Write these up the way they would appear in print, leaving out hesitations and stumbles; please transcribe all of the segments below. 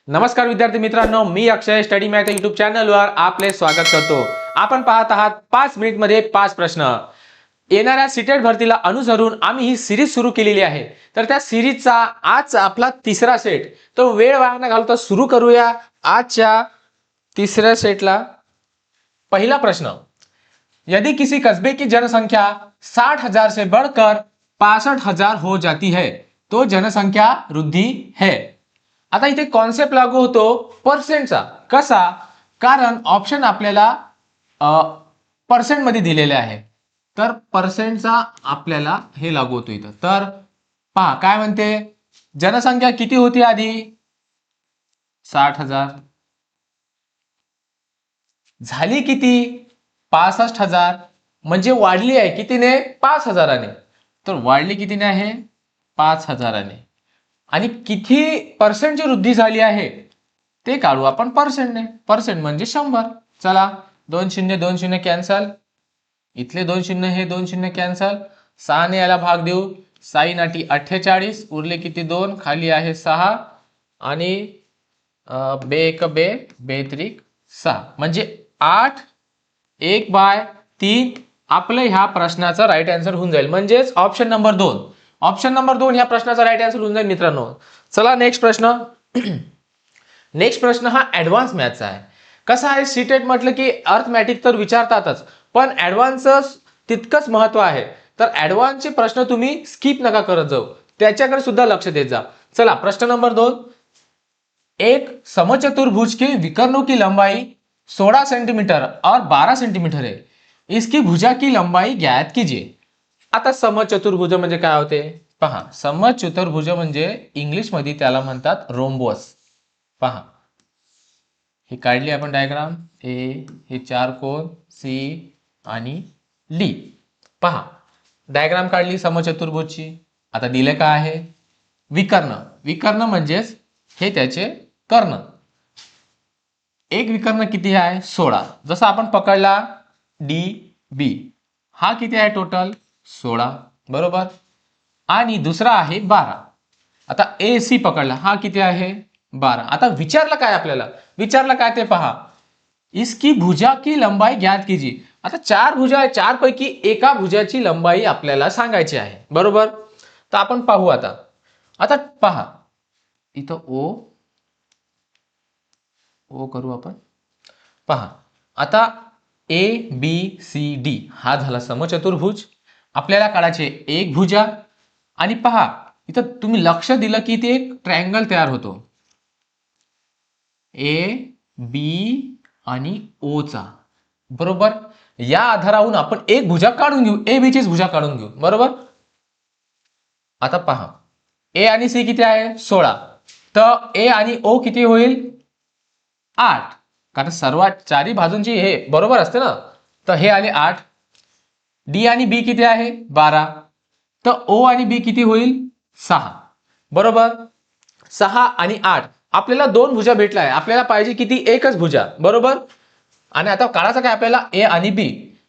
नमस्कार विद्यार्थी मित्रांनो, मी अक्षय स्टडी मॅथ यूट्यूब चॅनलवर आपले स्वागत करतो। आपण पाहत आहात 5 मिनिटमध्ये 5 प्रश्न। येणाऱ्या सीटेट भरतीला अनुसरून आम्ही ही सिरीज सुरू केलेली आहे। तर त्या सिरीजचा आज आपला तिसरा सेट, तो वेळ वाया न घालवता सुरू करूया आजच्या तिसऱ्या सेटला। पहला प्रश्न, यदि किसी कस्बे की जनसंख्या 60,000 से बढ़कर 65,000 हो जाती है तो जनसंख्या वृद्धि है। आता इथे कॉन्सेप्ट लागू होतो पर्सेंटचा। कसा? कारण ऑप्शन आपल्याला पर्सेंट मध्ये दिलेले आहे, तर पर्सेंटचा आपल्याला हे लागू होतो इथं। तर पहा काय म्हणते, जनसंख्या किती होती आधी? 60,000 झाली किती? 65,000, म्हणजे वाढली आहे कितीने? 5,000ने। तर वाढली कितीने आहे? 5,000ने। आणि किती पर्सेंटची वृद्धी झाली आहे ते काढू आपण पर्सेंटने। पर्सेंट म्हणजे 100। चला, 2 शून्य 2 शून्य कॅन्सल, इथले 2 शून्य हे 2 शून्य कॅन्सल, 6 ने याला भाग देऊ, 6 नाटी 48, उरले किती? 2, खाली आहे 6 आणि बे एक बे, बे त्रिक 6, म्हणजे 8 1/3 आपलं ह्या प्रश्नाचा राईट आन्सर होऊन जाईल। म्हणजेच ऑप्शन नंबर 2, ऑप्शन नंबर 2 ह्या प्रश्नाचा राईट आन्सर होऊन जाईल मित्रांनो। चला नेक्स्ट प्रश्न। नेक्स्ट प्रश्न हा ऍडव्हान्स मॅथचा आहे। कसा आहे, सीटेट म्हटलं की अर्थमॅटिक तर विचारतातच, पण ऍडव्हान्सच तितकंच महत्व आहे। तर ऍडव्हान्सचे प्रश्न तुम्ही स्किप नका करत जाऊ, त्याच्याकडे सुद्धा लक्ष देत जा। चला प्रश्न नंबर 2, एक समचतुर्भुज के विकर्णों की लंबाई 16 सेंटीमीटर और 12 सेंटीमीटर है, इसकी भुजा की लंबाई ज्ञात कीजिए। आता समचतुर्भुज म्हणजे काय होते पहा। समचतुर्भुज म्हणजे इंग्लिश मध्ये त्याला म्हणतात रोम्बस। पहा, हे काढली आपण डायग्राम, ए हे 4 कोन सी आणि डी। पहा डायग्राम काढली समचतुर्भुजची। आता दिले काय आहे? विकर्ण। विकर्ण म्हणजेच हे त्याचे कर्ण। एक विकर्ण किती आहे? 16। जसं आपण पकडला डी बी, हा किती आहे टोटल? 16 बरोबर। आणि दुसरा आहे 12। आता ए सी पकडला, हा किती आहे? 12। आता विचारलं काय आपल्याला? विचारलं काय ते पहा, इसकी भुजा की लंबाई ज्ञात कीजिए। आता 4 भुजा आहे, 4 पैकी एका भुजाची लंबाई आपल्याला सांगायची आहे बरोबर। तर आपण पाहू आता। आता पहा इथं ओ करू आपण। पहा आता ए बी सी डी हा झाला समचतुर्भुज। आपल्याला काढायचे एक भुजा, आणि पहा इथं तुम्ही लक्ष दिलं की ते एक ट्रायंगल तयार होतो, ए बी आणि ओ चा बरोबर। या आधारावरून आपण एक भुजा काढून घेऊ, ए बी चीच भुजा काढून घेऊ बरोबर। आता पहा ए आणि सी किती आहे? 16। तर ए आणि ओ किती होईल? 8, कारण सर्वात चारी बाजूंची हे बरोबर असते ना, तर हे आले 8। डी आणि बी किती आहे? 12। तर ओ आणि बी किती होईल? 6 बरोबर। 6 आणि 8 आपल्याला 2 भुजा भेटला आहे, आपल्याला पाहिजे किती? एकच भुजा बरोबर। आणि आता काढायचं काय आपल्याला? ए आणि बी।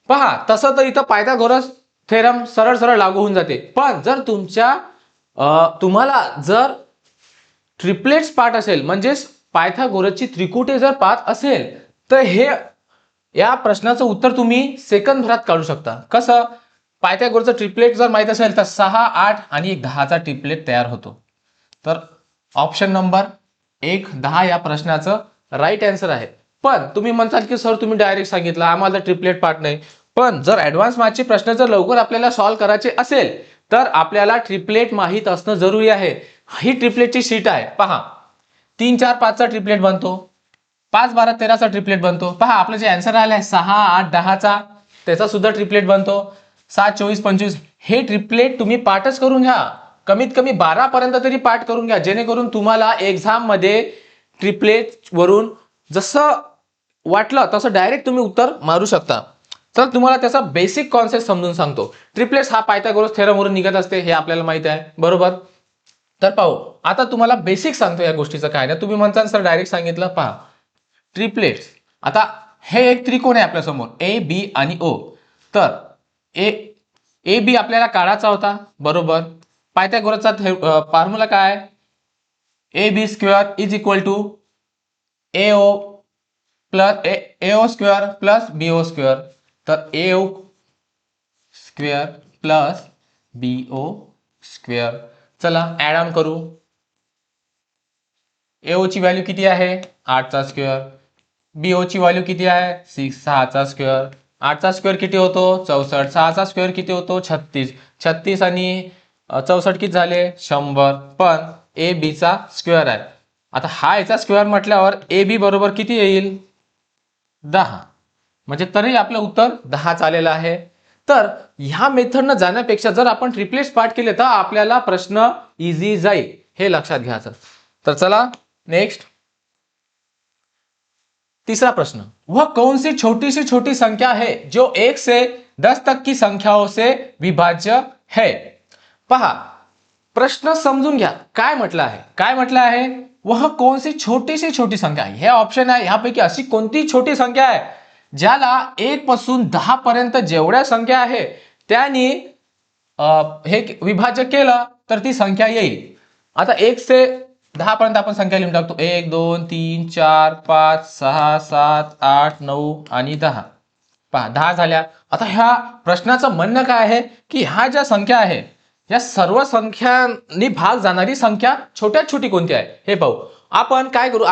पहा तसं तर इथं पायथागोरस थेरम सरळ सरळ लागू होऊन जाते, पण जर तुम्हाला जर ट्रिपलेट्स पार्ट असेल, म्हणजे पायथागोरसची त्रिकुटे जर पाहत असेल, तर हे या प्रश्नाचं उत्तर तुम्ही सेकंद भरात काढू शकता। कसं? पायथागोरसचं ट्रिपलेट जर माहित असेल तर 6, 8 आणि 10 चा ट्रिपलेट तयार होतो। तर ऑप्शन नंबर 1, 10 या प्रश्नाचं राईट आन्सर आहे। पण तुम्ही म्हणताल की सर तुम्ही डायरेक्ट सांगितलं, आम्हाला ट्रिपलेट पार्ट नाही। पण जर ऍडव्हान्स मॅथचे प्रश्न जर लवकर आपल्याला सॉल्व्ह करायचे असेल, तर आपल्याला ट्रिपलेट माहित असणं जरुरी आहे। ही ट्रिपलेटची शीट आहे पहा, 3, 4, 5 चा ट्रिपलेट बनतो, 5, 12, 13 चा ट्रिपलेट बनतो। पहा आपलं जे आन्सर आलाय 6, 8, 10 चा, त्याचा सुद्धा ट्रिपलेट बनतो, 7, 24, 25। हे ट्रिपलेट तुम्ही पाठच करून घ्या, कमीत कमी 12 पर्यंत तरी पाठ करून घ्या, जेणेकरून तुम्हाला एक्झाम मध्ये ट्रिपलेट वरून जसं वाटलं तसं डायरेक्ट तुम्ही उत्तर मारू शकता। तर तुम्हाला त्याचा बेसिक कॉन्सेप्ट समजून सांगतो। ट्रिपलेट्स हा पायथागोरस थेरम वरून निघत असते, हे आपल्याला माहित आहे बरोबर। तर पाहू आता तुम्हाला बेसिक सांगतो या गोष्टीचं काय नाही। तुम्ही म्हणता सर डायरेक्ट सांगितलं, पहा ट्रिपलेट्स। आता हे एक त्रिकोण आहे आपल्या समोर, ए बी आणि ओ। तर ए बी आपल्याला काढायचा होता बरोबर। पायथागोरसचा फॉर्म्युला काय? A B square is equal to AO plus AO square plus BO square, तर AO square plus BO square. चला ऍड ऑन करू. AO ची व्हॅल्यू किती आहे 8चा स्क्वेअर, BO ची व्हॅल्यू किती आहे 6चा स्क्वेअर. 8चा स्क्वेअर किती होतो 64, 6चा स्क्वेअर किती होतो 36, 36 आणि 64 किती झाले 100. पण AB चा स्क्वेअर आहे. आता हा याचा स्क्वेअर म्हटल्यावर AB बरोबर किती येईल 10, म्हणजे तरी आपलं उत्तर 10 आलेलं आहे. तर ह्या मेथडनं जाण्यापेक्षा जर आपण ट्रिपलेट्स पार्ट केले तर आपल्याला प्रश्न इझी जाईल, हे लक्षात घ्यायचं. तर चला नेक्स्ट तीसरा प्रश्न, वह कौन सी छोटी संख्या है जो 1 से 10 तक की संख्याओं से विभाज्य है. पहा प्रश्न समजून घ्या काय म्हटलं आहे. काय म्हटलं आहे वह कौन सी छोटी संख्या आहे. हे ऑप्शन आहे, ह्यापैकी अशी कोणती छोटी संख्या आहे ज्याला 1 पासून 10 पर्यंत जेवढ्या संख्या आहे त्यांनी हे विभाज्य केलं तर ती संख्या येईल. आता 1 से 10 पर्यंत आपण संख्या लिहून टाकतो. 1 2 3 4 5 6 7 8 9 आणि 10. पहा 10 झाल्या. आता ह्या प्रश्नाचं म्हणणं काय आहे की ह्या ज्या संख्या आहे या सर्व संख्यांनी भाग जाणारी संख्या छोट्यात छोटी कोणती आहे हे पाहू. आपण काय करू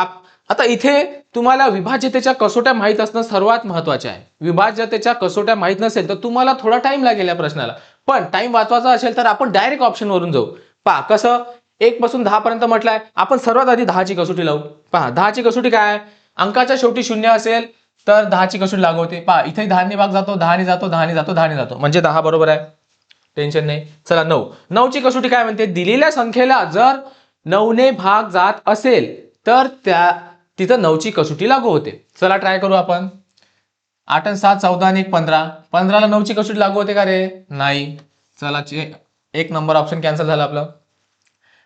आता इथे तुम्हाला विभाज्यतेच्या कसोट्या माहित असणं सर्वात महत्वाचे आहे. विभाज्यतेच्या कसोट्या माहित नसेल तर तुम्हाला थोडा टाइम लागेल या प्रश्नाला, पण टाइम वाचवायचा असेल तर आपण डायरेक्ट ऑप्शन वरून जाऊ. पहा कसं 1 पासून 10 पर्यंत म्हटलंय, आपण सर्वात आधी 10ची कसोटी लावू. पहा 10ची कसोटी काय आहे, अंकाच्या शेवटी 0 असेल तर 10ची कसोटी लागू होते. पहा इथे 10 ने भाग जातो, 10 ने जातो, 10 ने जातो, 10 ने जातो, म्हणजे 10 बरोबर आहे, टेन्शन नाही. चला 9ची कसोटी काय म्हणते, दिलेल्या संख्येला जर 9 ने भाग जात असेल तर तिथं 9ची कसोटी लागू होते. चला ट्राय करू आपण. 8 आणि 7 14 आणि 1 15, 15ला 9ची कसोटी लागू होते का रे, नाही. चला 1 नंबर ऑप्शन कॅन्सल झाला आपलं.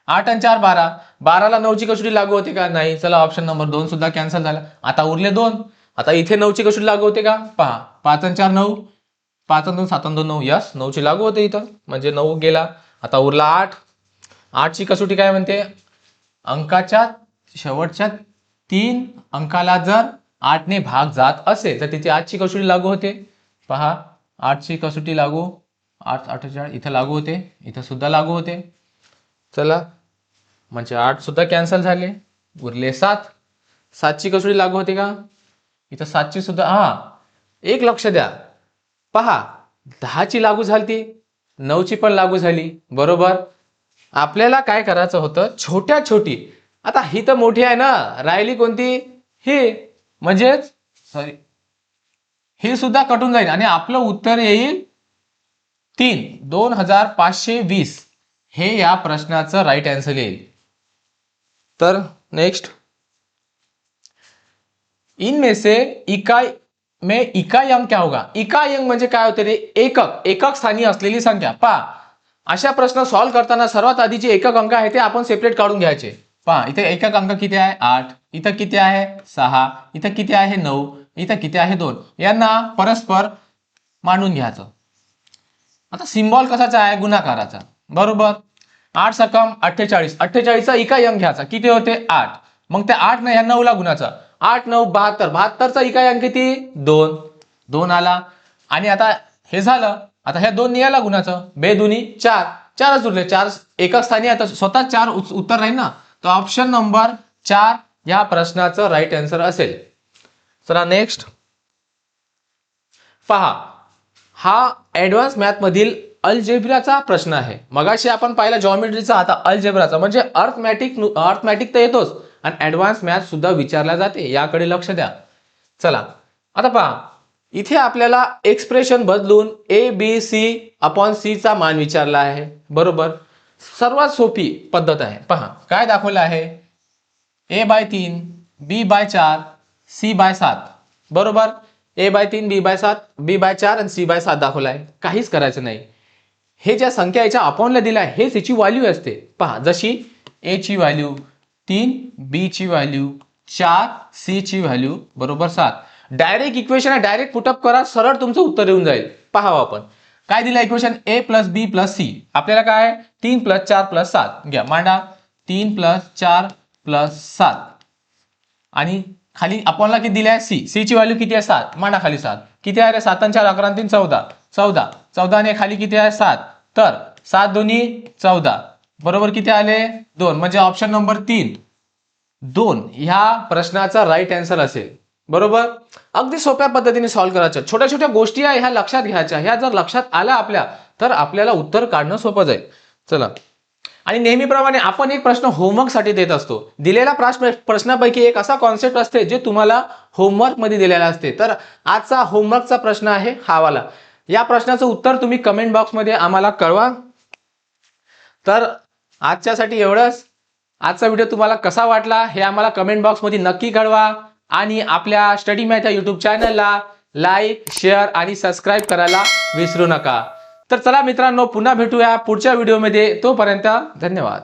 8 आणि 4 12, 12ला 9ची कसोटी लागू होते का, नाही. चला ऑप्शन नंबर 2 सुद्धा कॅन्सल झाला. आता उरले 2. आता इथे 9ची कसोटी लागू होते का, पहा 5 आणि 4 9, 5 आणि 2 7 आणि 2 9, यस 9ची लागू होते इथं, म्हणजे 9 गेला. आता उरला 8. 8ची कसोटी काय म्हणते, अंकाच्या शेवटच्या 3 अंकाला जर 8 ने भाग जात असेल तर तिथे 8ची कसोटी लागू होते. पहा 8ची कसोटी लागू, 8 48 इथं लागू होते, इथं सुद्धा लागू होते. चला म्हणजे 8 सुद्धा कॅन्सल झाले, उरले 7. 7ची कसोटी लागू होते का, इथं 7ची सुद्धा, एक लक्ष द्या. पहा 10ची लागू झाली, 9ची पण लागू झाली, बरोबर. आपल्याला काय करायचं होतं, छोट्या छोटी. आता ही तर मोठी आहे ना, राहिली कोणती, ही, म्हणजेच सॉरी ही सुद्धा कटून जाईल आणि आपलं उत्तर येईल 3 2520. हे या प्रश्नाचं राईट आन्सर येईल. तर नेक्स्ट, इनमें से इकाई में इकाई अंक क्या होगा. इकाई अंक म्हणजे काय होते रे, एकक स्थानी असलेली संख्या. पहा अशा प्रश्न सॉल्व्ह करताना सर्वात आधी जे एकक अंक आहे ते आपण सेपरेट काढून घ्यायचे. पहा इथे एकक अंक किती आहे 8, इथं किती आहे 6, इथं किती आहे 9, इथं किती आहे 2. यांना परस्पर मांडून घ्यायचं. आता सिम्बॉल कशाचा आहे, गुणाकाराचा, बरोबर. 8 सकम 48, 48चा इकाई अंक घ्यायचा, किती होते 8. मग त्या 8 ने ह्या 9 ला गुणाचा, 8 9 72, 72चा इकाई अंक किती 2, 2 आला. आणि आता हे झालं, आता ह्या 2 याला गुणाचं, 2 दुनी 4, 4च उरले, 4 एकक स्थानी. आता स्वतः 4 उत्तर राहील ना, तर ऑप्शन नंबर 4 या प्रश्नाचं राईट आन्सर असेल. चला नेक्स्ट पहा, हा ऍडव्हान्स मॅथ मधील अल्जेब्राचा प्रश्न आहे. मगाशी आपण पाहिला जॉमेट्रीचा, आता अल्जेब्राचा, म्हणजे अर्थमॅटिक तर येतोच आणि ऍडव्हान्स मॅथ सुद्धा विचारला जाते, याकडे लक्ष द्या. चला आता पहा, इथे आपल्याला एक्सप्रेशन बदलून ABC/C चा मान विचारला आहे, बरोबर. सर्वात सोपी पद्धत आहे. पहा काय दाखवलं आहे, A/3 B/4 C/7, बरोबर. A/3 B/7 B/4 आणि C/7 दाखवला आहे. काहीच करायचं नाही. हे ज्या संख्या याच्या अपॉनला दिल्या आहे हेच याची व्हॅल्यू असते. पहा जशी A ची व्हॅल्यू 3, B ची व्हॅल्यू 4, C ची व्हॅल्यू बरोबर 7. डायरेक्ट इक्वेशन आहे, डायरेक्ट पुटअप करा, सरळ तुमचं उत्तर येऊन जाईल. पहा आपण काय दिलं इक्वेशन, A + B + C. आपल्याला काय 3 + 4 + 7 घ्या, मांडा. 3 + 4 + 7 आणि खाली आपल्याला किती दिली आहे सी ची व्हॅल्यू किती आहे 7, मांडा खाली 7 किती आहे रे 7 आणि 4 11 आणि 3 14 14 आणि खाली किती आहे 7 तर 7 दोन्ही 14 बरोबर किती आले 2 म्हणजे ऑप्शन नंबर 3 2 ह्या प्रश्नाचा राईट आन्सर असेल बरोबर. अगदी सोप्या पद्धतीने सॉल्व्ह करायचं छोट्या छोट्या गोष्टी आहे ह्या लक्षात घ्यायच्या ह्या जर लक्षात आल्या आपल्या तर आपल्याला उत्तर काढणं सोपं जाईल. चला आणि नेहमीप्रमाणे आपण एक प्रश्न होमवर्कसाठी देत असतो. दिलेल्या प्रश्नापैकी एक असा कॉन्सेप्ट असते जे तुम्हाला होमवर्क मध्ये दिलेला असते. तर आजचा होमवर्कचा प्रश्न आहे हा वाला. या प्रश्नाचं उत्तर तुम्ही कमेंट बॉक्समध्ये आम्हाला कळवा. तर आजच्यासाठी एवढंच. आजचा व्हिडिओ तुम्हाला कसा वाटला हे आम्हाला कमेंट बॉक्समध्ये नक्की कळवा आणि आपल्या स्टडी मॅथ या युट्यूब चॅनलला लाईक शेअर आणि सबस्क्राईब करायला विसरू नका. तर चला मित्रांनो पुन्हा भेटूया पुढच्या व्हिडिओमध्ये. तोपर्यंत धन्यवाद.